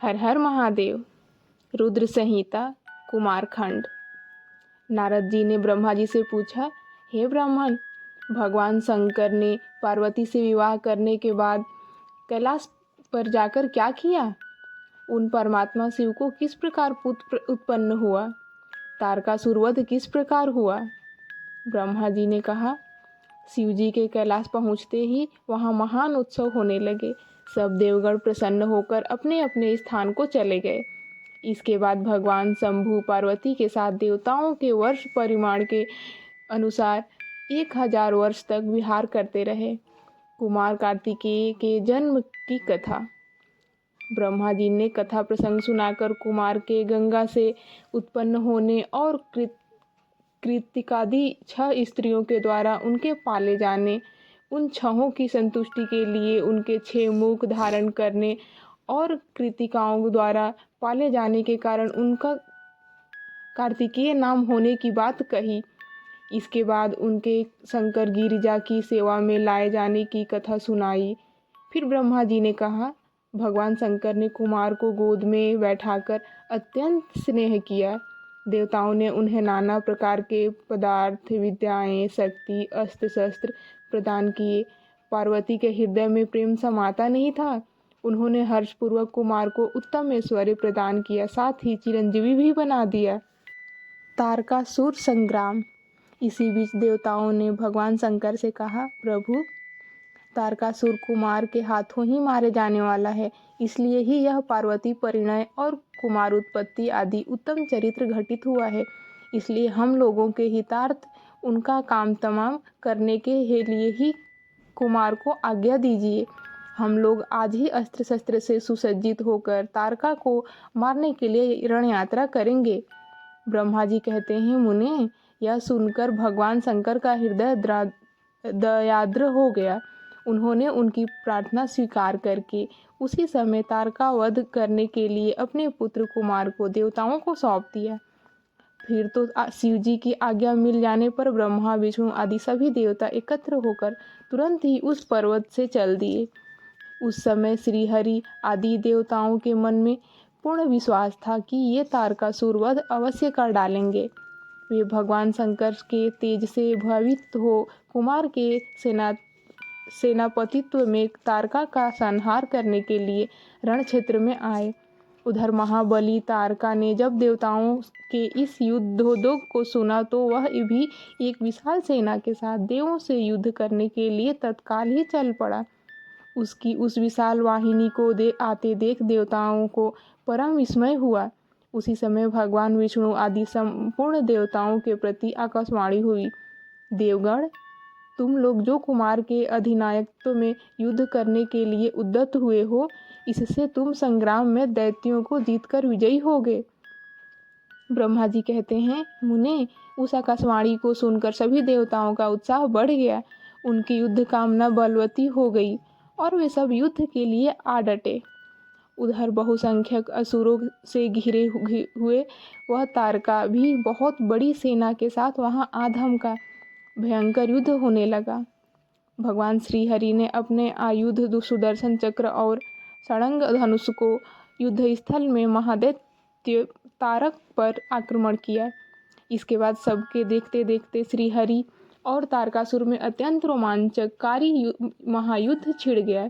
हर हर महादेव। रुद्र संहिता कुमारखंड। नारद जी ने ब्रह्मा जी से पूछा, हे ब्राह्मण, भगवान शंकर ने पार्वती से विवाह करने के बाद कैलाश पर जाकर क्या किया? उन परमात्मा शिव को किस प्रकार पुत्र उत्पन्न हुआ? तारकासुर वध किस प्रकार हुआ? ब्रह्मा जी ने कहा, शिव जी के कैलाश पहुँचते ही वहाँ महान उत्सव होने लगे। सब देवगण प्रसन्न होकर अपने अपने स्थान को चले गए। इसके बाद भगवान शंभु पार्वती के साथ देवताओं के वर्ष परिमाण के अनुसार 1000 वर्ष तक विहार करते रहे। कुमार कार्तिकेय के जन्म की कथा। ब्रह्मा जी ने कथा प्रसंग सुनाकर कुमार के गंगा से उत्पन्न होने और कृतिकादि 6 स्त्रियों के द्वारा उनके पाले जाने, उन 6 की संतुष्टि के लिए उनके 6 मुख धारण करने और कृतिकाओं द्वारा पाले जाने के कारण उनका कार्तिकेय नाम होने की बात कही। इसके बाद उनके शंकर गिरिजा की सेवा में लाए जाने की कथा सुनाई। फिर ब्रह्मा जी ने कहा, भगवान शंकर ने कुमार को गोद में बैठाकर अत्यंत स्नेह किया। देवताओं ने उन्हें नाना प्रकार के पदार्थ, विद्याएं, शक्ति, अस्त्र शस्त्र प्रदान किए। पार्वती के हृदय में प्रेम समाता नहीं था। उन्होंने हर्षपूर्वक कुमार को उत्तम ऐश्वर्य प्रदान किया, साथ ही चिरंजीवी भी बना दिया। तारकासुर संग्राम। इसी बीच देवताओं ने भगवान शंकर से कहा, प्रभु, तारकासुर कुमार के हाथों ही मारे जाने वाला है, इसलिए ही यह पार्वती परिणय और कुमार उत्पत्ति आदि उत्तम चरित्र घटित हुआ है। इसलिए हम लोगों के हितार्थ उनका काम तमाम करने के लिए ही कुमार को आज्ञा दीजिए। हम लोग आज ही अस्त्र शस्त्र से सुसज्जित होकर तारका को मारने के लिए रण यात्रा करेंगे। ब्रह्मा जी कहते हैं, मुने, यह सुनकर भगवान शंकर का हृदय दयाद्र हो गया। उन्होंने उनकी प्रार्थना स्वीकार करके उसी समय तारका वध करने के लिए अपने पुत्र कुमार को देवताओं को सौंप दिया। फिर तो शिव जी की आज्ञा मिल जाने पर ब्रह्मा, विष्णु आदि सभी देवता एकत्र होकर तुरंत ही उस पर्वत से चल दिए। उस समय श्रीहरि आदि देवताओं के मन में पूर्ण विश्वास था कि ये तारकासुर वध अवश्य कर डालेंगे। वे भगवान शंकर के तेज से भयभीत हो कुमार के सेनापतित्व में तारका का संहार करने के लिए रण क्षेत्र में आए। उधर महाबली तारका ने जब देवताओं के इस युद्धोद्योग को सुना तो वह भी एक विशाल सेना के साथ देवों से युद्ध करने के लिए तत्काल ही चल पड़ा। उसकी उस विशाल वाहिनी को आते देख देवताओं को परम विस्मय हुआ। उसी समय भगवान विष्णु आदि संपूर्ण देवताओं के प्रति आकाशवाणी हुई, देवगण, तुम लोग जो कुमार के अधिनायकत्व में युद्ध करने के लिए उद्यत हुए हो, इससे तुम संग्राम में दैत्यों को जीतकर विजयी होगे। ब्रह्मा जी कहते हैं, मुने, उस आकाशवाणी को सुनकर सभी देवताओं का उत्साह बढ़ गया। उनकी युद्ध कामना बलवती हो गई और वे सब युद्ध के लिए आ डटे। उधर बहुसंख्यक असुरों से घिरे हुए वह तारका भी बहुत बड़ी सेना के साथ वहां आधम का भयंकर युद्ध होने लगा। भगवान श्रीहरि ने अपने आयुध सुदर्शन चक्र और षडंग धनुष को युद्धस्थल में महादैत्य तारक पर आक्रमण किया। इसके बाद सबके देखते देखते श्रीहरि और तारकासुर में अत्यंत रोमांचकारी महायुद्ध छिड़ गया।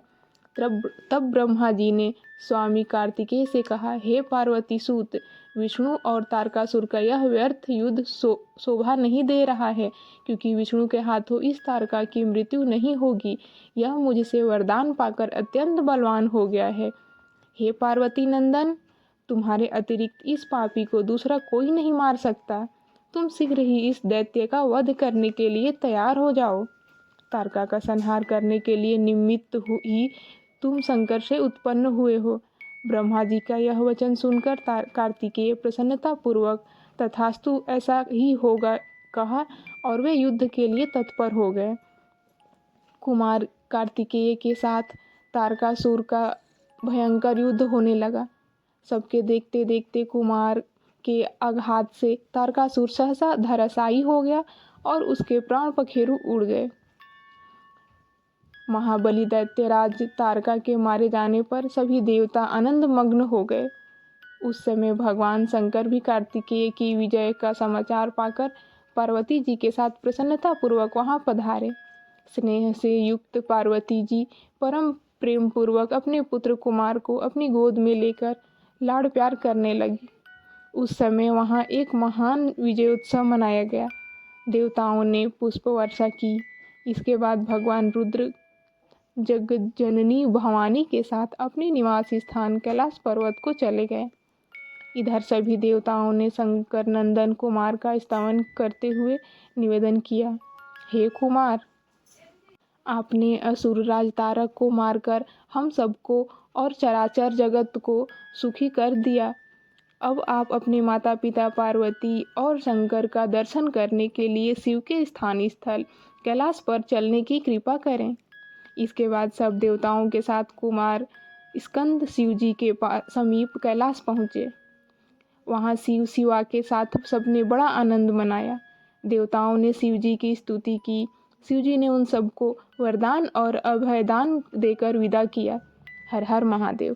तब ब्रह्मा जी ने स्वामी कार्तिकेय से कहा, हे पार्वती सूत, विष्णु और तारकासुर का यह व्यर्थ युद्ध शोभा नहीं दे रहा है, क्योंकि विष्णु के हाथों इस तारका की मृत्यु नहीं होगी। यह मुझसे वरदान पाकर अत्यंत बलवान हो गया है। हे पार्वती नंदन, तुम्हारे अतिरिक्त इस पापी को दूसरा कोई नहीं मार सकता। तुम शीघ्र ही इस दैत्य का वध करने के लिए तैयार हो जाओ। तारका का संहार करने के लिए निमित्त ही तुम शंकर से उत्पन्न हुए हो। ब्रह्मा जी का यह वचन सुनकर कार्तिकेय प्रसन्नता पूर्वक तथास्तु ऐसा ही होगा कहा और वे युद्ध के लिए तत्पर हो गए। कुमार कार्तिकेय के साथ तारकासुर का भयंकर युद्ध होने लगा। सबके देखते देखते कुमार के आघात से तारकासुर सहसा धराशायी हो गया और उसके प्राण पखेरु उड़ गए। महाबली दैत्यराज तारका के मारे जाने पर सभी देवता आनंद मग्न हो गए। उस समय भगवान शंकर भी कार्तिकेय की विजय का समाचार पाकर पार्वती जी के साथ प्रसन्नता पूर्वक वहां पधारे। स्नेह से युक्त पार्वती जी परम प्रेम पूर्वक अपने पुत्र कुमार को अपनी गोद में लेकर लाड़ प्यार करने लगी। उस समय वहां एक महान विजयोत्सव मनाया गया। देवताओं ने पुष्प वर्षा की। इसके बाद भगवान रुद्र जगज्जननी भवानी के साथ अपने निवास स्थान कैलाश पर्वत को चले गए। इधर सभी देवताओं ने शंकर नंदन कुमार का स्तवन करते हुए निवेदन किया, हे कुमार, आपने असुर राज तारक को मारकर हम सबको और चराचर जगत को सुखी कर दिया। अब आप अपने माता पिता पार्वती और शंकर का दर्शन करने के लिए शिव के स्थान स्थल कैलाश पर चलने की कृपा करें। इसके बाद सब देवताओं के साथ कुमार स्कंद शिव जी के समीप कैलाश पहुँचे। वहाँ शिव शिवा के साथ सबने बड़ा आनंद मनाया। देवताओं ने शिव जी की स्तुति की। शिव जी ने उन सबको वरदान और अभयदान देकर विदा किया। हर हर महादेव।